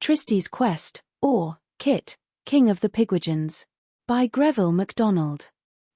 Trystie's Quest, or Kit, King of the Pigwidgeons. By Greville MacDonald.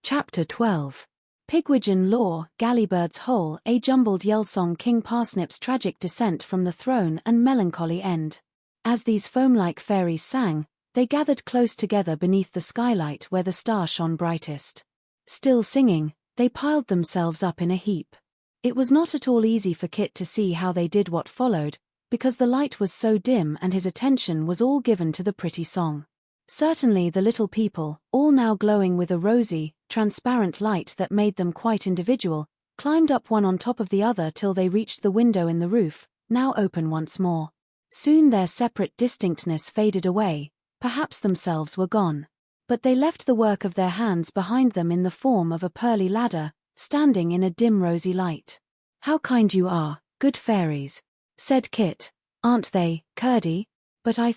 Chapter 12. Pigwidgeon Lore, Gallybird's Hole, a jumbled yell song, King Parsnip's tragic descent from the throne and melancholy end. As these foam-like fairies sang, they gathered close together beneath the skylight where the star shone brightest. Still singing, they piled themselves up in a heap. It was not at all easy for Kit to see how they did what followed, because the light was so dim and his attention was all given to the pretty song. Certainly the little people, all now glowing with a rosy, transparent light that made them quite individual, climbed up one on top of the other till they reached the window in the roof, now open once more. Soon their separate distinctness faded away, perhaps themselves were gone. But they left the work of their hands behind them in the form of a pearly ladder, standing in a dim rosy light. "How kind you are, good fairies," said Kit. "Aren't they, Curdie? But I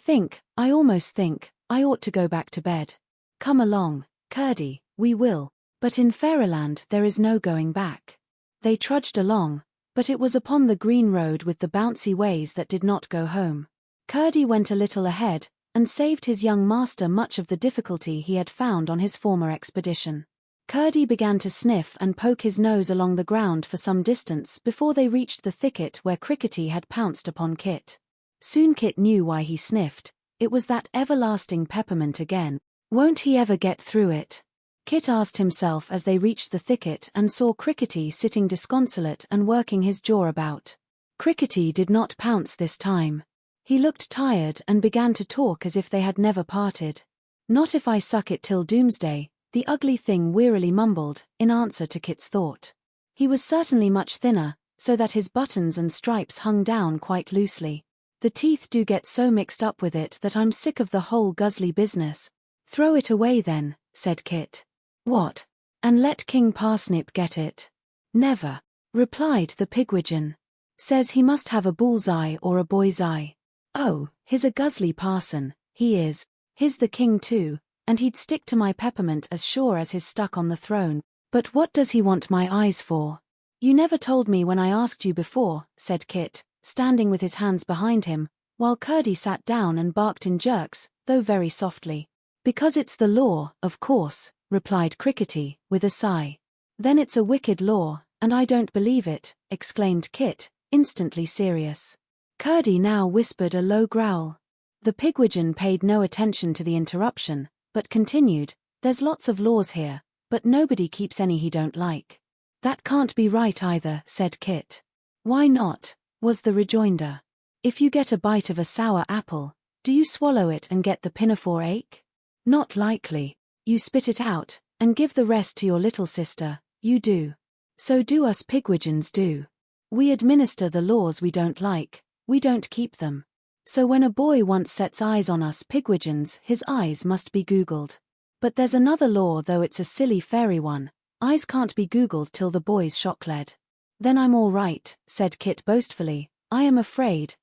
almost think, I ought to go back to bed." "Come along, Curdie, we will." But in Fairyland there is no going back. They trudged along, but it was upon the green road with the bouncy ways that did not go home. Curdie went a little ahead, and saved his young master much of the difficulty he had found on his former expedition. Curdie began to sniff and poke his nose along the ground for some distance before they reached the thicket where Crickety had pounced upon Kit. Soon Kit knew why he sniffed. It was that everlasting peppermint again. Won't he ever get through it? Kit asked himself as they reached the thicket and saw Crickety sitting disconsolate and working his jaw about. Crickety did not pounce this time. He looked tired and began to talk as if they had never parted. "Not if I suck it till doomsday," the ugly thing wearily mumbled, in answer to Kit's thought. He was certainly much thinner, so that his buttons and stripes hung down quite loosely. "The teeth do get so mixed up with it that I'm sick of the whole guzzly business." "Throw it away then," said Kit. "What? And let King Parsnip get it?" "Never," replied the Pigwidgeon. "Says he must have a bull's eye or a boy's eye. Oh, he's a guzzly parson, he is. He's the king too, and he'd stick to my peppermint as sure as he's stuck on the throne. But what does he want my eyes for?" "You never told me when I asked you before," said Kit, standing with his hands behind him, while Curdie sat down and barked in jerks, though very softly. "Because it's the law, of course," replied Crickety, with a sigh. "Then it's a wicked law, and I don't believe it," exclaimed Kit, instantly serious. Curdie now whispered a low growl. The Pigwidgeon paid no attention to the interruption, but continued, "There's lots of laws here, but nobody keeps any he don't like." "That can't be right either," said Kit. "Why not?" was the rejoinder. "If you get a bite of a sour apple, do you swallow it and get the pinafore ache? Not likely. You spit it out, and give the rest to your little sister, you do. So do us Pigwidgeons do. We administer the laws we don't like, we don't keep them. So when a boy once sets eyes on us Pigwidgeons, his eyes must be googled. But there's another law, though it's a silly fairy one. Eyes can't be googled till the boy's shock-led." "Then I'm all right," said Kit boastfully. "I am afraid,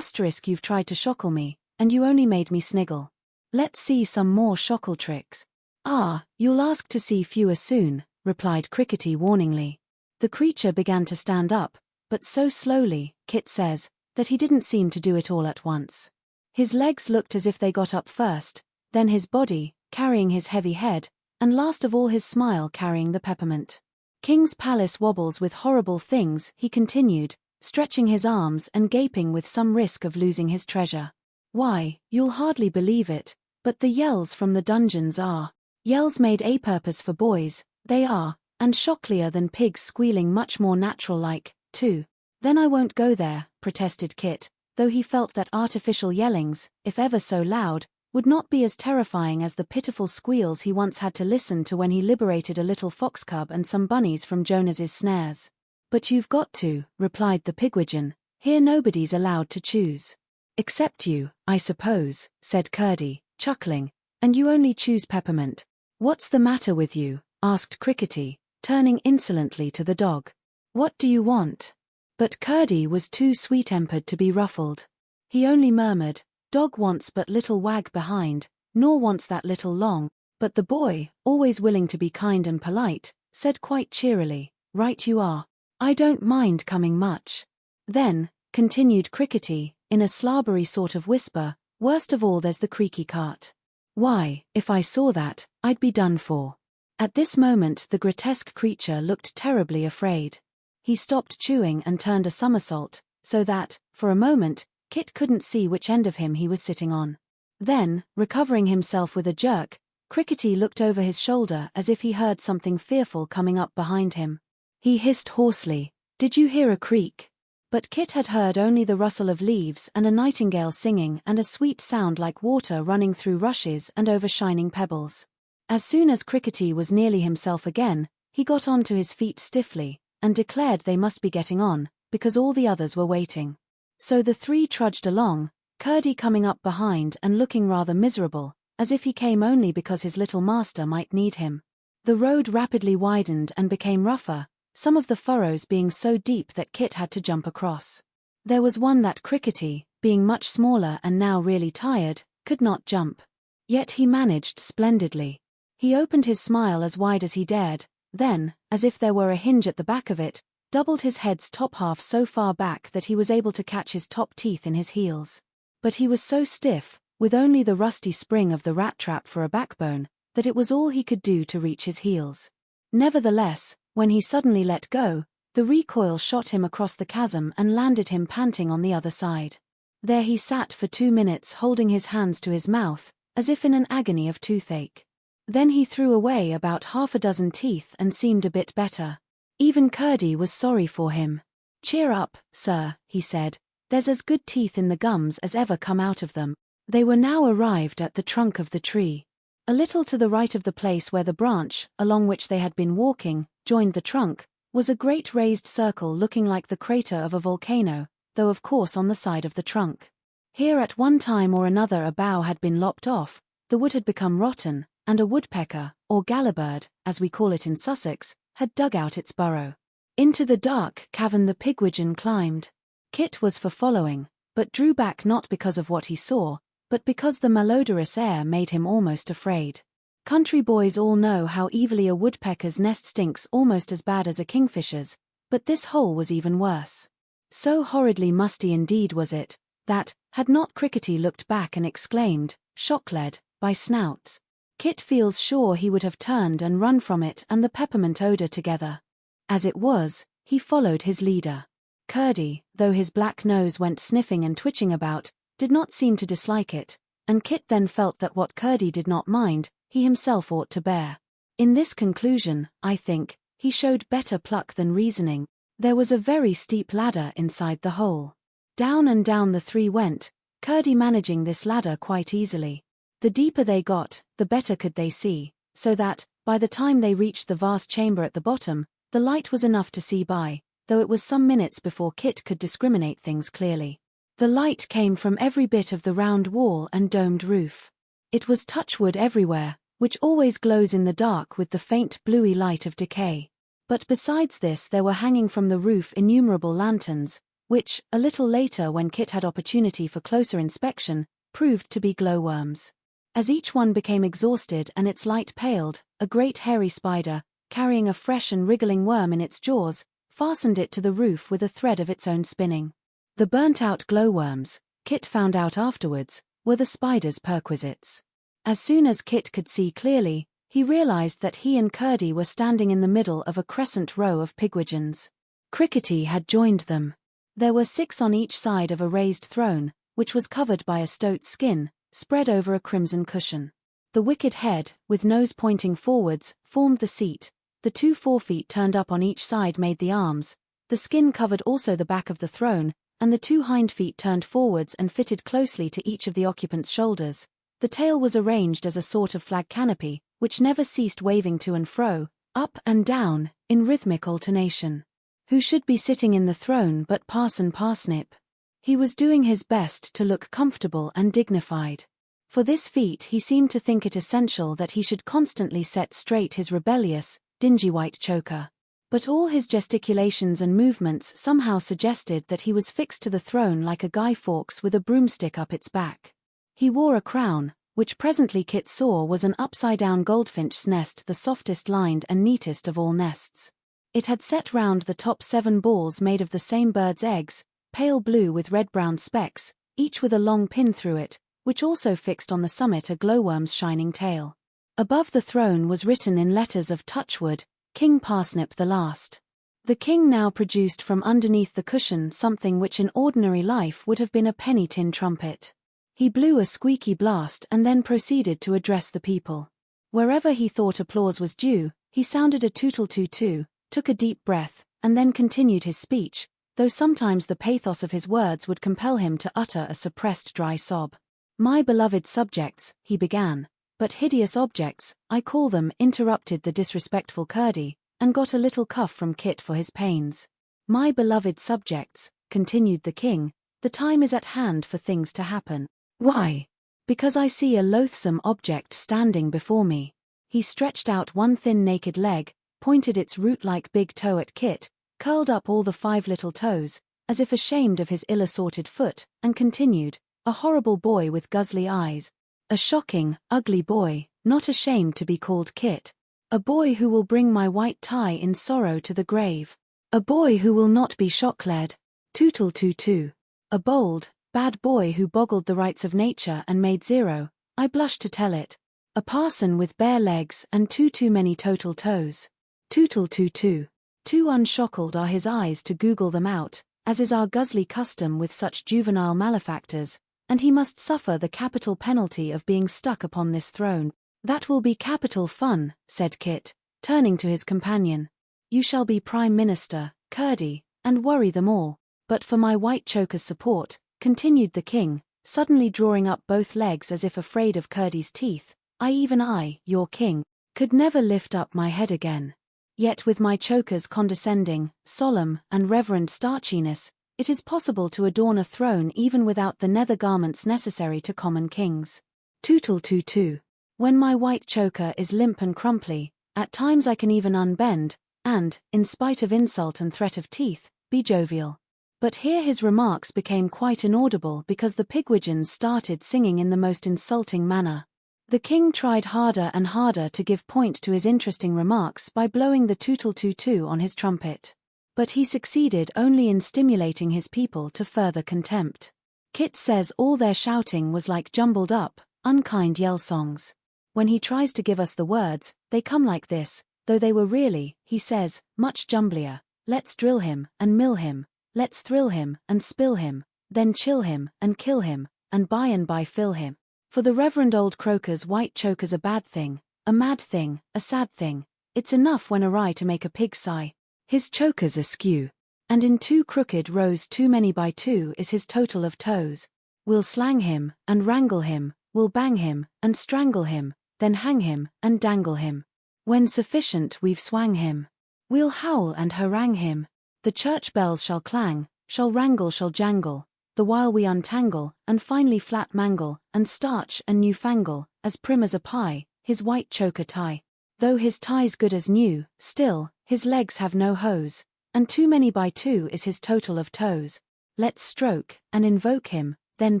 you've tried to shockle me, and you only made me sniggle. Let's see some more shockle tricks." "Ah, you'll ask to see fewer soon," replied Crickety warningly. The creature began to stand up, but so slowly, Kit says, that he didn't seem to do it all at once. His legs looked as if they got up first, then his body, carrying his heavy head, and last of all his smile carrying the peppermint. "King's palace wobbles with horrible things," he continued, stretching his arms and gaping with some risk of losing his treasure. "Why, you'll hardly believe it, but the yells from the dungeons are yells made a-purpose for boys, they are, and shocklier than pigs squealing, much more natural-like, too." "Then I won't go there," protested Kit, though he felt that artificial yellings, if ever so loud, would not be as terrifying as the pitiful squeals he once had to listen to when he liberated a little fox cub and some bunnies from Jonas's snares. "But you've got to," replied the Pigwidgeon. "Here nobody's allowed to choose." "Except you, I suppose," said Curdie, chuckling, "and you only choose peppermint." "What's the matter with you?" asked Crickety, turning insolently to the dog. "What do you want?" But Curdie was too sweet-tempered to be ruffled. He only murmured, "Dog wants but little wag behind, nor wants that little long." But the boy, always willing to be kind and polite, said quite cheerily, "Right you are. I don't mind coming much." "Then," continued Crickety, in a slabbery sort of whisper, Worst of all, there's the creaky cart. Why, if I saw that, I'd be done for. At this moment the grotesque creature looked terribly afraid. He stopped chewing and turned a somersault, so that, for a moment, Kit couldn't see which end of him he was sitting on. Then, recovering himself with a jerk, Crickety looked over his shoulder as if he heard something fearful coming up behind him. He hissed hoarsely, "Did you hear a creak?" But Kit had heard only the rustle of leaves and a nightingale singing and a sweet sound like water running through rushes and over shining pebbles. As soon as Crickety was nearly himself again, he got on to his feet stiffly, and declared they must be getting on, because all the others were waiting. So the three trudged along, Curdie coming up behind and looking rather miserable, as if he came only because his little master might need him. The road rapidly widened and became rougher, some of the furrows being so deep that Kit had to jump across. There was one that Crickety, being much smaller and now really tired, could not jump. Yet he managed splendidly. He opened his smile as wide as he dared, then, as if there were a hinge at the back of it, doubled his head's top half so far back that he was able to catch his top teeth in his heels. But he was so stiff, with only the rusty spring of the rat trap for a backbone, that it was all he could do to reach his heels. Nevertheless, when he suddenly let go, the recoil shot him across the chasm and landed him panting on the other side. There he sat for 2 minutes holding his hands to his mouth, as if in an agony of toothache. Then he threw away about half a dozen teeth and seemed a bit better. Even Curdie was sorry for him. "Cheer up, sir," he said, "there's as good teeth in the gums as ever come out of them." They were now arrived at the trunk of the tree. A little to the right of the place where the branch, along which they had been walking, joined the trunk, was a great raised circle looking like the crater of a volcano, though of course on the side of the trunk. Here at one time or another a bough had been lopped off, the wood had become rotten, and a woodpecker, or gallibird, as we call it in Sussex, had dug out its burrow. Into the dark cavern the pigwidgeon climbed. Kit was for following, but drew back not because of what he saw, but because the malodorous air made him almost afraid. Country boys all know how evilly a woodpecker's nest stinks, almost as bad as a kingfisher's, but this hole was even worse. So horridly musty indeed was it, that, had not Crickety looked back and exclaimed, "Shock-led, by snouts," Kit feels sure he would have turned and run from it and the peppermint odor together. As it was, he followed his leader. Curdie, though his black nose went sniffing and twitching about, did not seem to dislike it, and Kit then felt that what Curdie did not mind, he himself ought to bear. In this conclusion, I think, he showed better pluck than reasoning. There was a very steep ladder inside the hole. Down and down the three went, Curdie managing this ladder quite easily. The deeper they got, the better could they see, so that, by the time they reached the vast chamber at the bottom, the light was enough to see by, though it was some minutes before Kit could discriminate things clearly. The light came from every bit of the round wall and domed roof. It was touchwood everywhere, which always glows in the dark with the faint bluey light of decay. But besides this there were hanging from the roof innumerable lanterns, which, a little later when Kit had opportunity for closer inspection, proved to be glowworms. As each one became exhausted and its light paled, a great hairy spider, carrying a fresh and wriggling worm in its jaws, fastened it to the roof with a thread of its own spinning. The burnt-out glowworms, Kit found out afterwards, were the spider's perquisites. As soon as Kit could see clearly, he realized that he and Curdie were standing in the middle of a crescent row of pigwidgeons. Crickety had joined them. There were 6 on each side of a raised throne, which was covered by a stoat's skin, spread over a crimson cushion. The wicked head, with nose pointing forwards, formed the seat, the 2 forefeet turned up on each side made the arms, the skin covered also the back of the throne, and the 2 hind feet turned forwards and fitted closely to each of the occupants' shoulders. The tail was arranged as a sort of flag canopy, which never ceased waving to and fro, up and down, in rhythmic alternation. Who should be sitting in the throne but Parson Parsnip? He was doing his best to look comfortable and dignified. For this feat he seemed to think it essential that he should constantly set straight his rebellious, dingy white choker. But all his gesticulations and movements somehow suggested that he was fixed to the throne like a Guy Fawkes with a broomstick up its back. He wore a crown, which presently Kit saw was an upside-down goldfinch's nest, the softest lined and neatest of all nests. It had set round the top 7 balls made of the same bird's eggs, pale blue with red-brown specks, each with a long pin through it, which also fixed on the summit a glowworm's shining tail. Above the throne was written in letters of touchwood, King Parsnip the Last. The king now produced from underneath the cushion something which in ordinary life would have been a penny tin trumpet. He blew a squeaky blast and then proceeded to address the people. Wherever he thought applause was due, he sounded a tootle-too-too, took a deep breath, and then continued his speech, though sometimes the pathos of his words would compel him to utter a suppressed dry sob. "My beloved subjects," he began. "But hideous objects, I call them," interrupted the disrespectful Curdie, and got a little cuff from Kit for his pains. "My beloved subjects," continued the king, "the time is at hand for things to happen. Why? Because I see a loathsome object standing before me." He stretched out one thin naked leg, pointed its root-like big toe at Kit, curled up all the 5 little toes, as if ashamed of his ill-assorted foot, and continued, "A horrible boy with guzzly eyes. A shocking, ugly boy, not ashamed to be called Kit. A boy who will bring my white tie in sorrow to the grave. A boy who will not be shock-led. Tootle-too-too. A bold, bad boy who boggled the rights of nature and made zero, I blush to tell it. A parson with bare legs and too many total toes. Tootle-too-too. Too unshockled are his eyes to google them out, as is our guzly custom with such juvenile malefactors, and he must suffer the capital penalty of being stuck upon this throne." "That will be capital fun," said Kit, turning to his companion. "You shall be Prime Minister, Curdie, and worry them all. But for my white choker's support," continued the king, suddenly drawing up both legs as if afraid of Curdie's teeth, I, your king, could never lift up my head again. Yet with my choker's condescending, solemn, and reverend starchiness, it is possible to adorn a throne even without the nether garments necessary to common kings. Tootle-too-too. When my white choker is limp and crumply, at times I can even unbend, and, in spite of insult and threat of teeth, be jovial." But here his remarks became quite inaudible because the Pigwidgeons started singing in the most insulting manner. The king tried harder and harder to give point to his interesting remarks by blowing the tootle-too-too on his trumpet. But he succeeded only in stimulating his people to further contempt. Kit says all their shouting was like jumbled up, unkind yell songs. When he tries to give us the words, they come like this, though they were really, he says, much jumblier. "Let's drill him, and mill him. Let's thrill him, and spill him. Then chill him, and kill him, and by fill him. For the reverend old croaker's white choker's a bad thing, a mad thing, a sad thing. It's enough when awry to make a pig sigh. His choker's askew. And in 2 crooked rows too many by 2 is his total of toes. We'll slang him, and wrangle him, we'll bang him, and strangle him, then hang him, and dangle him. When sufficient we've swang him. We'll howl and harangue him. The church bells shall clang, shall wrangle, shall jangle, the while we untangle, and finally flat mangle, and starch and newfangle, as prim as a pie, his white choker tie. Though his tie's good as new, still, his legs have no hose, and too many by 2 is his total of toes. Let's stroke, and invoke him, then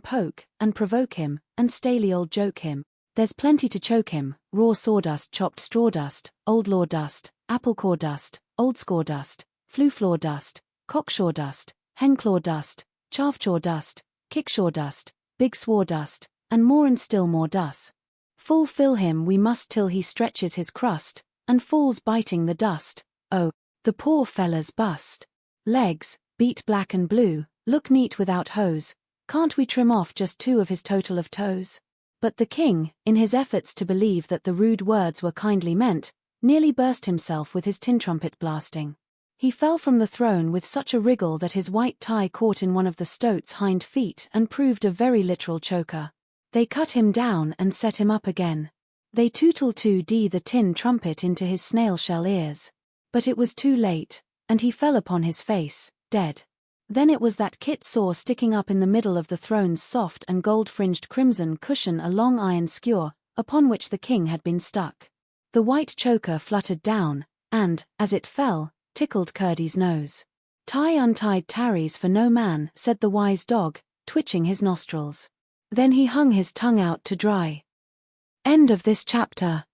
poke, and provoke him, and staily old joke him. There's plenty to choke him, raw sawdust, chopped straw dust, old law dust, apple core dust, old score dust, flue floor dust, cockshaw dust, henclaw dust, chaffchaw dust, kickshaw dust, big swore dust, and more and still more dust. Fulfill him we must till he stretches his crust, and falls biting the dust. Oh, the poor fella's bust. Legs, beat black and blue, look neat without hose. Can't we trim off just 2 of his total of toes? But the king, in his efforts to believe that the rude words were kindly meant, nearly burst himself with his tin trumpet blasting. He fell from the throne with such a wriggle that his white tie caught in one of the stoat's hind feet and proved a very literal choker. They cut him down and set him up again. They tootle-too-dee the tin trumpet into his snail-shell ears. But it was too late, and he fell upon his face, dead. Then it was that Kit saw sticking up in the middle of the throne's soft and gold-fringed crimson cushion a long iron skewer, upon which the king had been stuck. The white choker fluttered down, and, as it fell, tickled Curdie's nose. "Tie untied tarries for no man," said the wise dog, twitching his nostrils. Then he hung his tongue out to dry. End of this chapter.